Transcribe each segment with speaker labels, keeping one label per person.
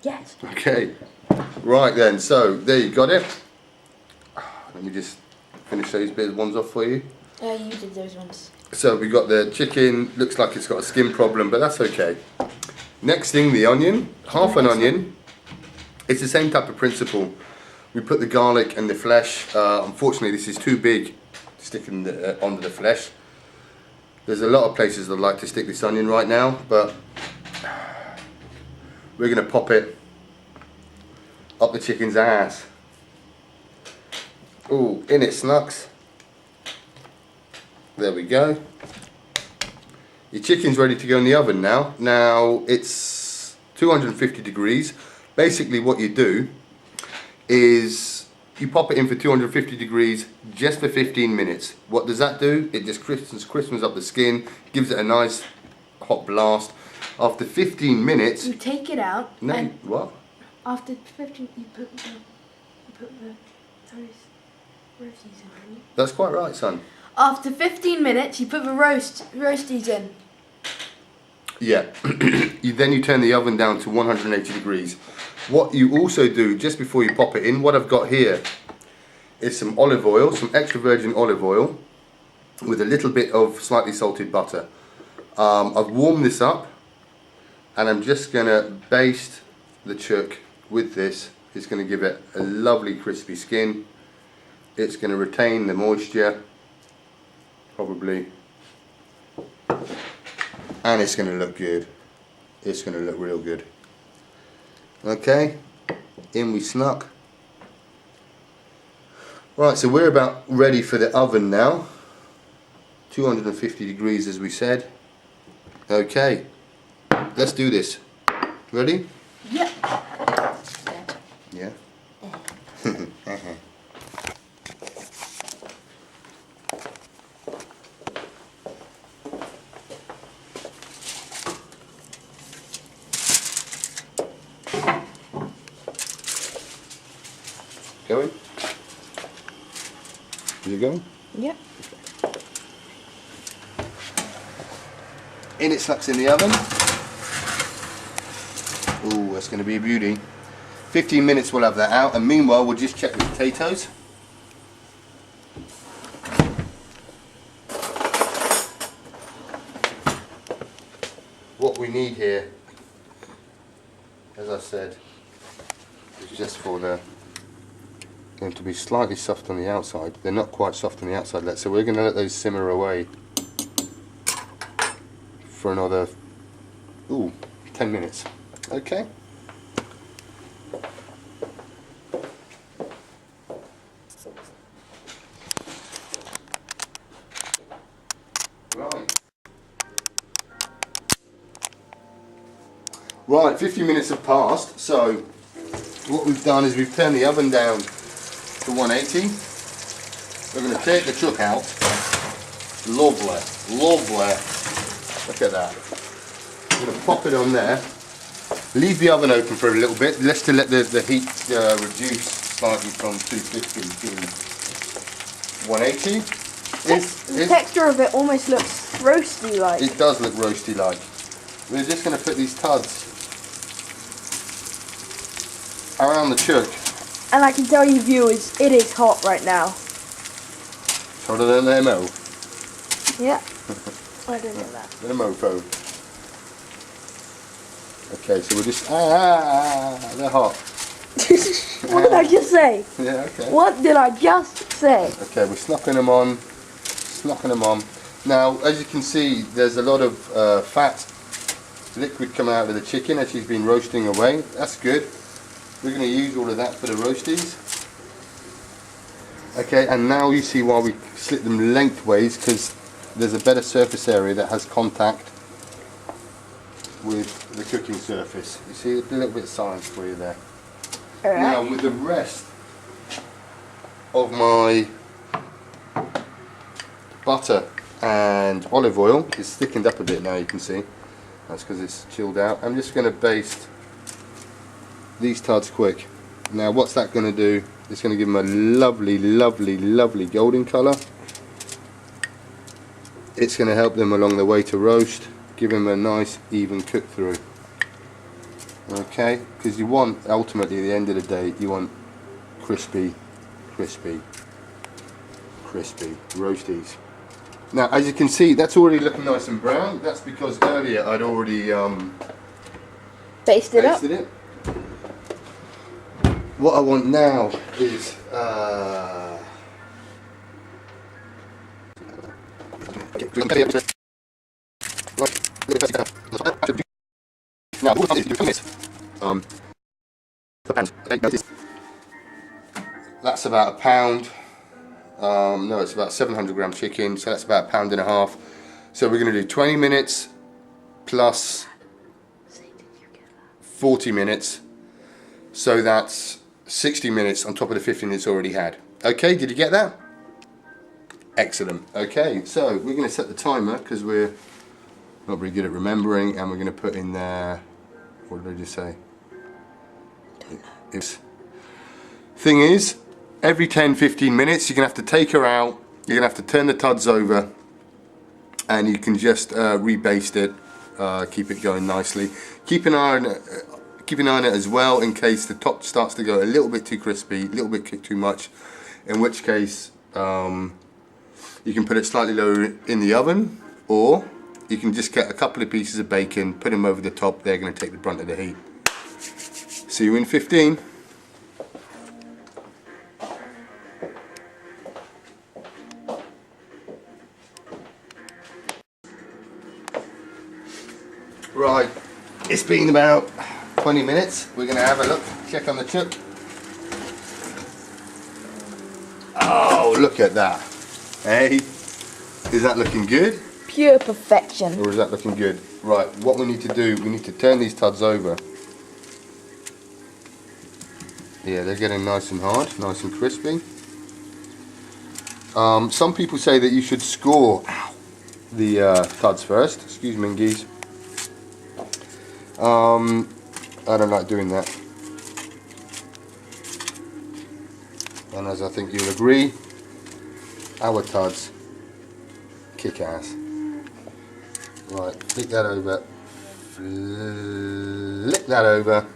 Speaker 1: Yes.
Speaker 2: Okay. Right then, so there you got it. Let me just finish those ones off for you.
Speaker 1: You did those ones.
Speaker 2: So we got the chicken, looks like it's got a skin problem, but that's okay. Next thing, the onion, half an onion. It's the same type of principle. We put the garlic and the flesh. Unfortunately, this is too big to stick in onto the flesh. There's a lot of places that like to stick this onion right now, but we're going to pop it up the chicken's ass. Ooh, in it snucks. There we go. Your chicken's ready to go in the oven now. Now it's 250 degrees. Basically what you do is you pop it in for 250 degrees just for 15 minutes. What does that do? It just crispens up the skin, gives it a nice hot blast. After 15 minutes...
Speaker 1: You take it out.
Speaker 2: No,
Speaker 1: and
Speaker 2: what?
Speaker 1: After 15, you put the roasties in, don't you?
Speaker 2: That's quite right, son.
Speaker 1: After 15 minutes, you put the roasties in.
Speaker 2: Yeah. Then you turn the oven down to 180 degrees. What you also do just before you pop it in, what I've got here is some olive oil, some extra virgin olive oil with a little bit of slightly salted butter. I've warmed this up and I'm just going to baste the chook with this. It's going to give it a lovely crispy skin. It's going to retain the moisture, probably, and it's going to look good. It's going to look real good. Okay, in we snuck. Right, so we're about ready for the oven now. 250 degrees as we said. Okay, let's do this. Ready?
Speaker 1: Yep.
Speaker 2: Yeah. Going? Is it going?
Speaker 1: Yep.
Speaker 2: In it sucks in the oven. Ooh, that's going to be a beauty. 15 minutes we'll have that out, and meanwhile we'll just check the potatoes. What we need here, as I said, is just for them to be slightly soft on the outside. They're not quite soft on the outside, so we're going to let those simmer away for another 10 minutes. Okay. Right, 50 minutes have passed, so what we've done is we've turned the oven down to 180. We're going to take the chook out. Lovely, lovely. Look at that. We're going to pop it on there. Leave the oven open for a little bit, just to let the heat reduce slightly from 250 to 180.
Speaker 1: The texture of it almost looks roasty-like.
Speaker 2: It does look roasty-like. We're just going to put these tuds around the chook.
Speaker 1: And I can tell you viewers, it is hot right now.
Speaker 2: Hotter than an MO.
Speaker 1: Yeah. I don't know that.
Speaker 2: Than a mofo. Okay, so we're just they're hot.
Speaker 1: What did I just say?
Speaker 2: Yeah, okay.
Speaker 1: What did I just say?
Speaker 2: Okay, we're snocking them on. Snocking them on. Now, as you can see, there's a lot of fat liquid coming out of the chicken as she's been roasting away. That's good. We're going to use all of that for the roasties. Okay, and now you see why we slit them lengthways, because there's a better surface area that has contact with the cooking surface. You see, a little bit of science for you there.
Speaker 1: All right.
Speaker 2: Now, with the rest of my butter and olive oil, it's thickened up a bit now, you can see. That's because it's chilled out. I'm just going to baste these tuds quick. Now what's that going to do? It's going to give them a lovely, lovely, lovely golden colour. It's going to help them along the way to roast, give them a nice even cook through. Okay, because you want, ultimately at the end of the day, you want crispy, crispy, crispy roasties. Now, as you can see, that's already looking nice and brown. That's because earlier I'd already
Speaker 1: Basted up.
Speaker 2: tasted it. What I want now is that's about a pound. No, it's about 700 gram chicken, so that's about a pound and a half. So we're going to do 20 minutes plus 40 minutes. So that's 60 minutes on top of the 15 it's already had. Okay, did you get that? Excellent. Okay, so we're going to set the timer because we're not very good at remembering, and we're going to put in there, what did I just say? Thing is, every 10-15 minutes you're going to have to take her out, you're going to have to turn the tuds over, and you can just rebaste it, keep it going nicely. Keep an eye on it. Keep an eye on it as well in case the top starts to go a little bit too crispy, a little bit too much, in which case you can put it slightly lower in the oven, or you can just get a couple of pieces of bacon, put them over the top, they're going to take the brunt of the heat. See you in 15. Right, it's been about 20 minutes. We're going to have a look, check on the chook. Oh, look at that. Hey, is that looking good?
Speaker 1: Pure perfection.
Speaker 2: Or is that looking good? Right, what we need to do, we need to turn these tuds over. Yeah, they're getting nice and hard, nice and crispy. Some people say that you should score the tuds first. Excuse me, geese. I don't like doing that. And as I think you'll agree, our tuds kick ass. Right, flick that over. Flick that over.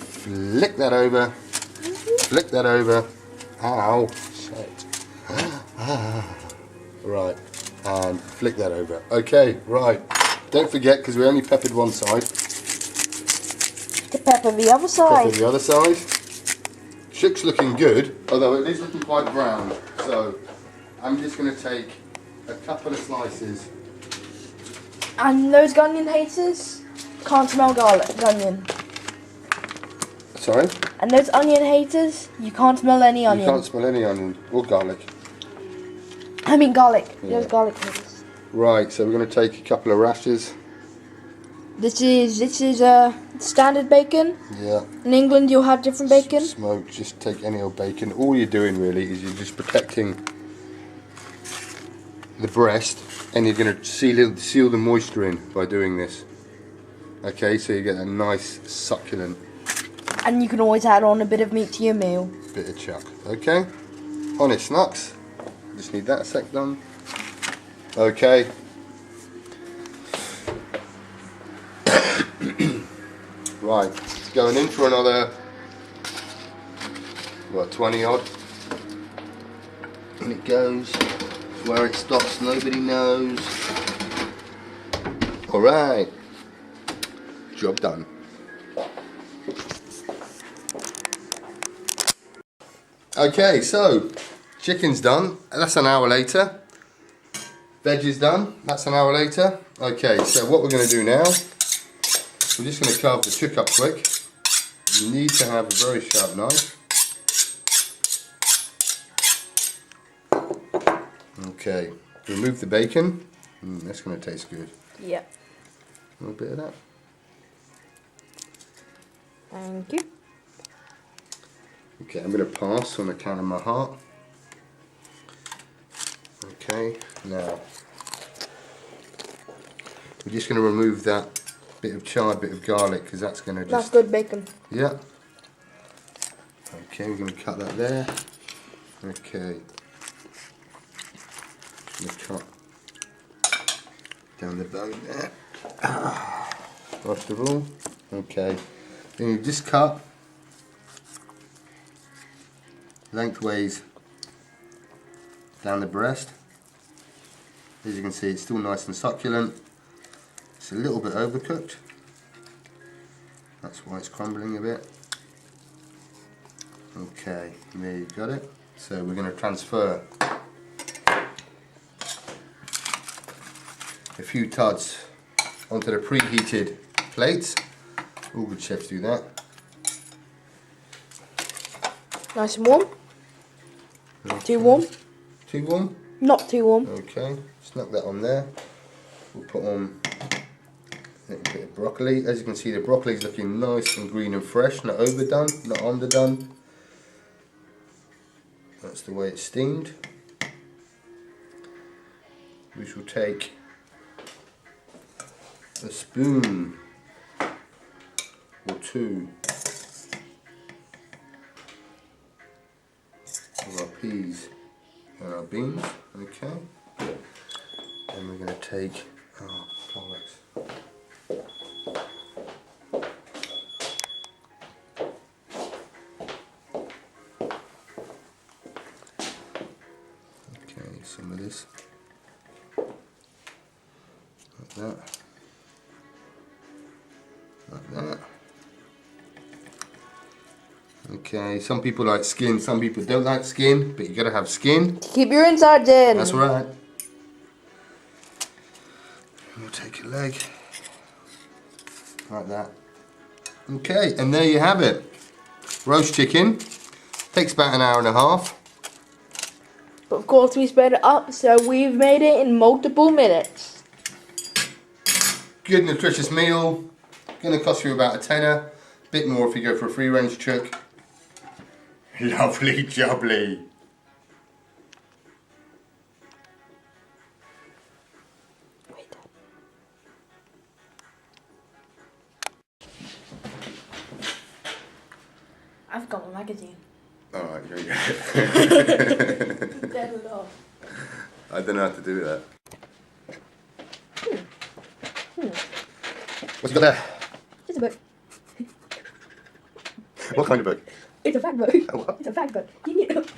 Speaker 2: Flick that over. Flick that over. Ow, shit. Right, and flick that over. Okay, right. Don't forget, because we only peppered one side,
Speaker 1: To pepper the other side.
Speaker 2: pepper the other side. Chook's looking good, although it is looking quite brown. So I'm just going to take a couple of slices.
Speaker 1: And those onion haters can't smell onion.
Speaker 2: Sorry?
Speaker 1: And those onion haters, you can't smell any onion.
Speaker 2: You can't smell any onion or garlic.
Speaker 1: I mean garlic.
Speaker 2: Yeah.
Speaker 1: Those garlic haters.
Speaker 2: Right, so we're going to take a couple of rashers.
Speaker 1: This is standard bacon.
Speaker 2: Yeah.
Speaker 1: In England, you'll have different bacon.
Speaker 2: Smoked, just take any old bacon. All you're doing really is you're just protecting the breast, and you're going to seal the moisture in by doing this. Okay, so you get a nice succulent
Speaker 1: And you can always add on a bit of meat to your meal.
Speaker 2: bit of chuck. Okay, on it snucks. Just need that a sec done. Okay. Right, it's going in for another, what, 20 odd? And it goes. Where it stops, nobody knows. Alright. Job done. Okay, so chicken's done. That's an hour later. Veg is done. That's an hour later. Okay, so what we're going to do now, we're just going to carve the chook up quick. You need to have a very sharp knife. Okay, remove the bacon. That's going to taste good.
Speaker 1: Yeah.
Speaker 2: A little bit of that.
Speaker 1: Thank you.
Speaker 2: Okay, I'm going to pass on account of my heart. Okay, now we're just going to remove that bit of charred bit of garlic because that's going to just...
Speaker 1: That's good bacon.
Speaker 2: Yeah. Okay, we're going to cut that there. Okay. Just going to cut down the bone there. First of all, okay. Then you just cut lengthways down the breast. As you can see, it's still nice and succulent. It's a little bit overcooked. That's why it's crumbling a bit. Okay, there you got it. So we're going to transfer a few tuds onto the preheated plates. All good chefs do that.
Speaker 1: Nice and warm. Too warm?
Speaker 2: Too warm?
Speaker 1: Not too warm.
Speaker 2: Okay, snap that on there. We'll put on a little bit of broccoli. As you can see, the broccoli is looking nice and green and fresh, not overdone, not underdone. That's the way it's steamed. We shall take a spoon or two of our peas and our beans, okay? And we're going to take our bollocks. Okay, some of this, like that, like that. Okay, some people like skin, some people don't like skin, but you gotta have skin.
Speaker 1: Keep your insides in.
Speaker 2: That's right. We'll take a leg, like that. Okay, and there you have it. Roast chicken. Takes about an hour and a half.
Speaker 1: But of course we sped it up, so we've made it in multiple minutes.
Speaker 2: Good nutritious meal. Gonna cost you about a tenner. Bit more if you go for a free range chook. Lovely jubbly.
Speaker 1: I've got my magazine.
Speaker 2: Alright, here we go.
Speaker 1: Dead it off.
Speaker 2: I don't know how to do that. What's you got there?
Speaker 1: It's a book.
Speaker 2: What kind of book?
Speaker 1: It's a fact book.
Speaker 2: A what?
Speaker 1: It's a fact book. You need it.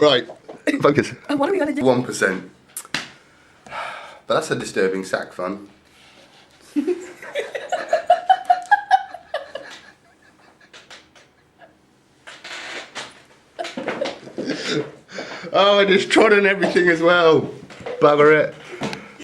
Speaker 2: Right, focus.
Speaker 1: What are we gonna do?
Speaker 2: 1%. But that's a disturbing sack fun. Oh, and it's trod on everything as well. Bugger it.